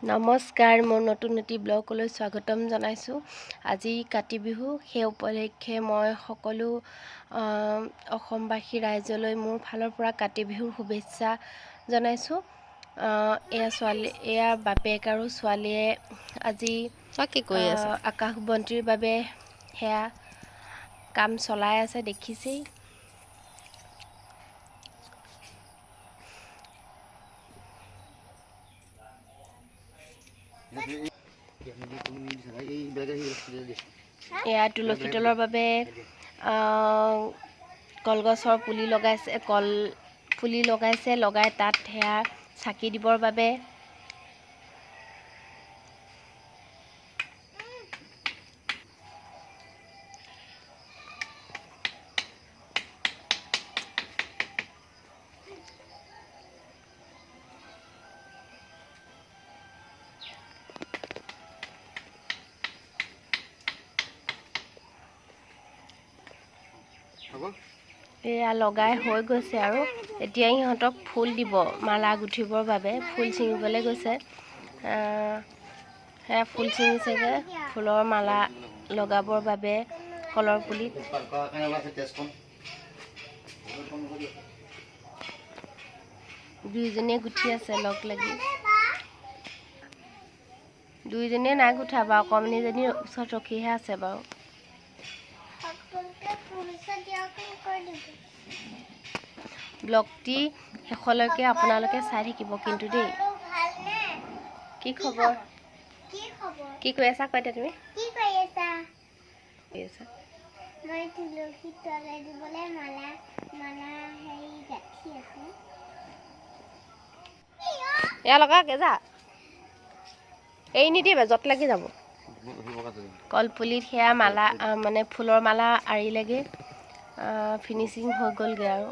নমস্কাৰ, মোৰ নতুন এটি ব্লগলৈ স্বাগতম জনাইছোঁ। আজি কাতি বিহু, সেই উপলক্ষে মই সকলো অসমবাসী ৰাইজলৈ মোৰ ফালৰ পৰা কাতি বিহুৰ শুভেচ্ছা জনাইছোঁ। এয়া বাপেক আৰু ছোৱালীয়ে আজি কি কৰি আছে? আকাশবন্তিৰ বাবে সেয়া কাম চলাই আছে, দেখিছেই। এয়া তুলসী তলৰ বাবে কলগছৰ পুলি লগাইছে, লগাই তাত সেয়া চাকি দিবৰ বাবে এয়া লগাই হৈ গৈছে আৰু এতিয়া ইহঁতক ফুল দিব, মালা গুঠিবৰ বাবে ফুল ছিঙিবলৈ গৈছে। সেয়া ফুল ছিঙিছেগৈ, ফুলৰ মালা লগাবৰ বাবে কলৰ পুলিত। দুইজনীয়ে গুঠি আছে লগ লাগি। দুইজনীয়ে নাই গুঠা বাৰু, অকণমানিজনী ওচৰত ৰখিহে আছে বাৰু। ব্লগটি শেষলৈকে আপোনালোকে চাই থাকিব কিন্তু দেই। কি খবৰ? কি কৈ আছা? কৈ তুমি কি কৈ আছা? মই তুলসী তলে দিবলৈ মালা হেৰি গাঁঠি আছো। এয়া লগাকে যা, এৰি নিদিবা, যত লাগি যাব। কলপুলিত সেয়া মালা মানে ফুলৰ মালা আঁৰিলেগৈ, ফিনিচিং হৈ গ'লগৈ আৰু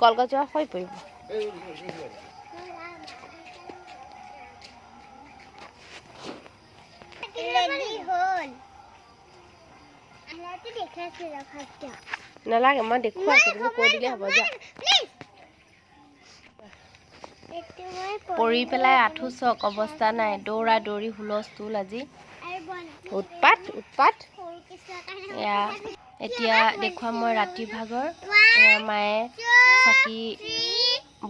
কলগছজোপা হৈ পৰিব। নালাগে, মই দেখুৱাইছোঁ, তুমি কৈ দিলে হ'ব। যা, পৰি পেলাই আঁঠু চক, অৱস্থা নাই, দৌৰা দৌৰি হুলস্থুল আজি, উৎপাত। এয়া এতিয়া দেখুৱাম মই ৰাতিৰ ভাগৰ। মায়ে চাকি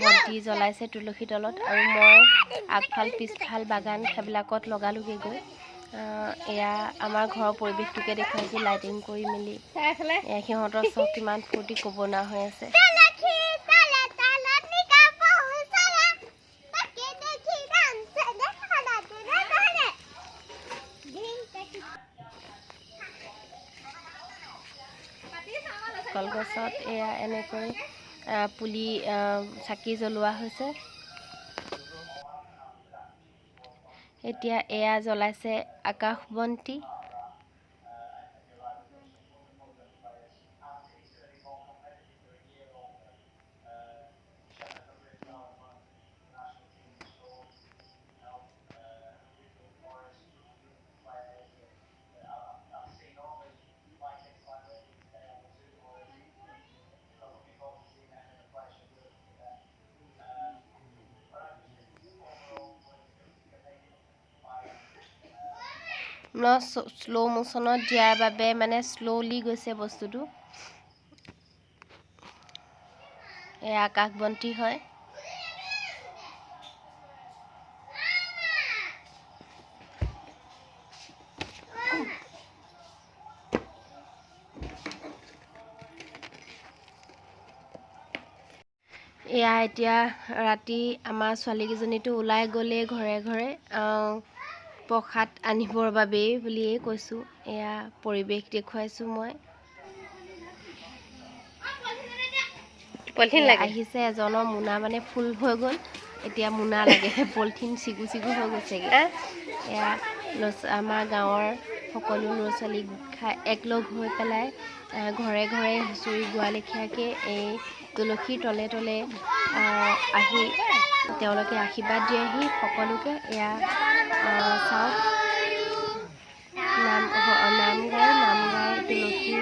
বন্তি জ্বলাইছে তুলসী তলত, আৰু মই আগফাল পিছফাল বাগান সেইবিলাকত লগালোগৈ গৈ। এয়া আমাৰ ঘৰৰ পৰিৱেশটোকে দেখুৱাইছোঁ, লাইটিং কৰি মেলি। সিহঁতৰ চব কিমান ফূৰ্তি ক'ব নোৱাৰা হৈ আছে। কলগছত এয়া এনেকৈ পুলি চাকি জ্বলোৱা হৈছে। এতিয়া এয়া জ্বলাইছে আকাশবন্তি। শ্ল' মোশ্যনত দিয়াৰ বাবে মানে শ্ল'লি গৈছে বস্তুটো। এয়া আকাশবন্তি হয়। এয়া এতিয়া ৰাতি আমাৰ ছোৱালীকেইজনীটো ওলাই গ'লেই ঘৰে ঘৰে প্ৰসাদ আনিবৰ বাবেই বুলিয়েই কৈছোঁ। এয়া পৰিৱেশ দেখুৱাইছোঁ মই। পলিথিন আহিছে এজনৰ মোনা মানে ফুল হৈ গ'ল, এতিয়া মোনা লাগে, পলিথিন চিগু হৈ গৈছেগৈ। এয়া আমাৰ গাঁৱৰ সকলো ল'ৰা ছোৱালী খাই একলগ হৈ পেলাই ঘৰে ঘৰে হুঁচৰি গোৱা লেখীয়াকৈ এই তুলসীৰ তলে তলে আহি তেওঁলোকে আশীৰ্বাদ দিয়েহি সকলোকে। এয়া চাওক, নাম গাই তুলসী।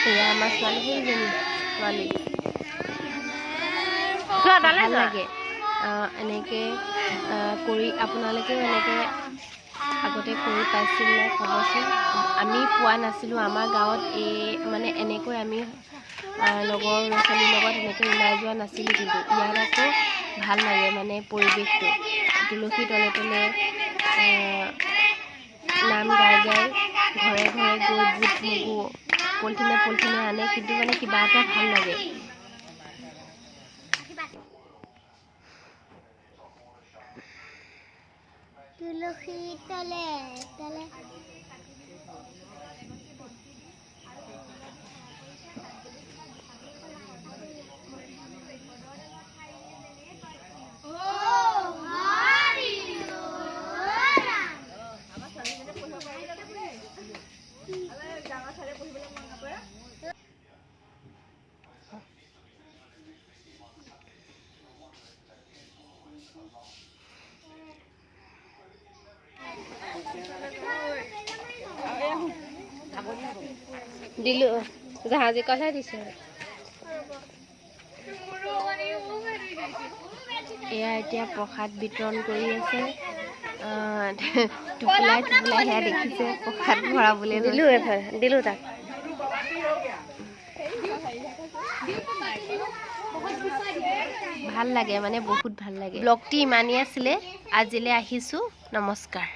এয়া আমাৰ ছোৱালী ভাল লাগে। এনেকৈ কৰি আপোনালোকেও এনেকৈ আগতে কৰি পাইছিল নে ক'বচোন। আমি পোৱা নাছিলোঁ। আমাৰ গাঁৱত মানে এনেকৈ আমি লগৰ ল'ৰা ছোৱালীৰ লগত এনেকৈ ওলাই যোৱা নাছিলোঁ, কিন্তু ইয়াত আকৌ ভাল লাগে মানে পৰিৱেশটো। তুলসী তলে তলে নাম গাই গাই ঘৰে ঘৰে গৈ বুট মগু পলিথিনে আনে, কিন্তু মানে কিবা এটা ভাল লাগে। তুলসী তলে তলে দিলো জাহাজী কলহে দিছে। এয়া এতিয়া প্ৰসাদ বিতৰণ কৰি আছে। টোপোলাই সেয়া দেখিছে প্ৰসাদ ভৰাবলৈ দিলো তাক। ভাল লাগে মানে বহুত ভাল লাগে। ব্লগটি ইমানেই আছিলে, আজিলৈ আহিছোঁ। নমস্কাৰ।